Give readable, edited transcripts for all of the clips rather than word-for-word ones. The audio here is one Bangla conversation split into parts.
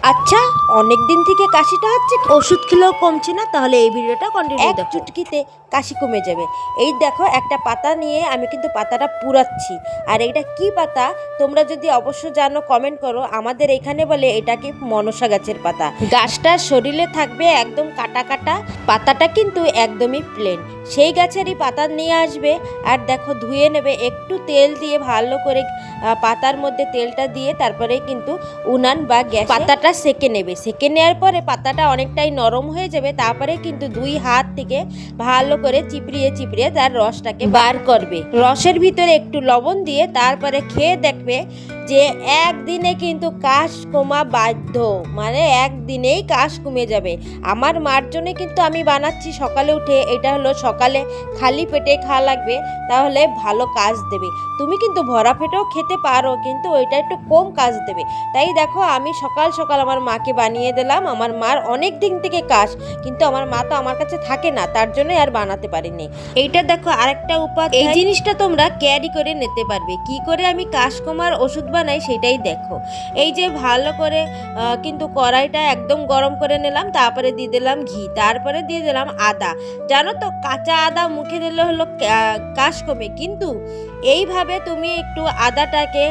আচ্ছা, অনেক দিন থেকে কাশিটা হচ্ছে, ওষুধ খেলেও কমছে না, তাহলে এই ভিডিওটা কন্টিনিউ দেখো। চুটকিতে কাশি কমে যাবে। এই দেখো, একটা পাতা নিয়ে আমি কিন্তু পাতাটা পুড়াচ্ছি। আর এটা কি পাতা তোমরা যদি অবশ্য জানো কমেন্ট করো। আমাদের এখানে বলে এটাকে মনসা গাছের পাতা। গাছটার শরীরে থাকবে একদম কাটা কাটা, পাতাটা কিন্তু একদমই প্লেন। সেই গাছেরই পাতা নিয়ে আসবে, আর দেখো ধুয়ে নেবে, একটু তেল দিয়ে ভালো করে পাতার মধ্যে তেলটা দিয়ে তারপরে কিন্তু উনান বা গ্যাস পাতাটা সেকে নেবে। সেকে নেওয়ার পরে পাতাটা অনেকটাই নরম হয়ে যাবে। তারপরে কিন্তু দুই হাত থেকে ভালো করে চিপড়িয়ে চিপড়িয়ে তার রসটাকে বার করবে। রসের ভিতরে একটু লবণ দিয়ে তারপরে খেয়ে দেখবে যে একদিনে কিন্তু কাশ কমা বাধ্য, মানে একদিনেই কাশ কমে যাবে। আমার মার জন্য কিন্তু আমি বানাচ্ছি সকালে উঠে। এটা হলো সকালে খালি পেটে খাওয়া লাগবে, তাহলে ভালো কাজ দেবে। তুমি কিন্তু ভরা পেটেও খেতে পারো, কিন্তু ওইটা একটু কম কাজ দেবে। তাই দেখো, আমি সকাল সকাল আমার মাকে বানিয়ে দিলাম। আমার মার অনেক দিন থেকে কাশ, কিন্তু আমার মা তো আমার কাছে থাকে না, তার জন্যই আর বানাতে পারিনি। এইটা দেখো আরেকটা উপায়, এই জিনিসটা তোমরা ক্যারি করে নিতে পারবে। কি করে আমি কাশ কমার ওষুধ বানাই সেটাই দেখো। এই যে ভালো করে কিন্তু কড়াইটা একদম গরম করে নিলাম, তারপরে দিয়ে দিলাম ঘি, তারপরে দিয়ে দিলাম আদা। জানো তো, কাঁচা আদা মুখে দিলে হলো কাশ কমে, কিন্তু এইভাবে তুমি একটু আদাটাকে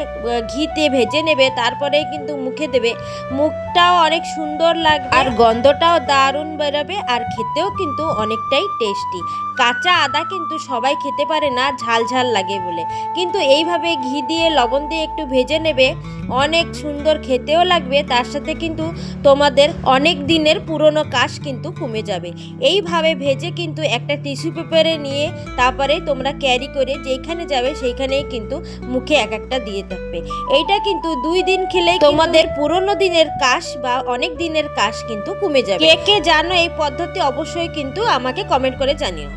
ঘিতে ভেজে নেবে, তারপরে কিন্তু মুখে দেবে। মুখটাও অনেক সুন্দর লাগবে আর গন্ধটাও দারুণ বেরোবে, আর খেতেও কিন্তু অনেকটাই টেস্টি। কাঁচা আদা কিন্তু সবাই খেতে পারে না, ঝাল ঝাল লাগে বলে, কিন্তু এইভাবে ঘি দিয়ে লবণ দিয়ে একটু ভেজে নেবে, অনেক সুন্দর খেতেও লাগবে। তার সাথে কিন্তু তোমাদের অনেক দিনের পুরনো কাশ কিন্তু কমে যাবে। এইভাবে ভেজে কিন্তু একটা টিস্যু পেপারে নিয়ে তারপরে তোমরা ক্যারি করে যেখানে যাবে সেইখানেই কিন্তু মুখে এক একটা দিয়ে থাকবে। এইটা কিন্তু 2 দিন খেলেই তোমাদের পুরনো দিনের কাশ বা অনেক দিনের কাশ কিন্তু কমে যাবে। কে কে জানো এই পদ্ধতি অবশ্যই কিন্তু আমাকে কমেন্ট করে জানিও।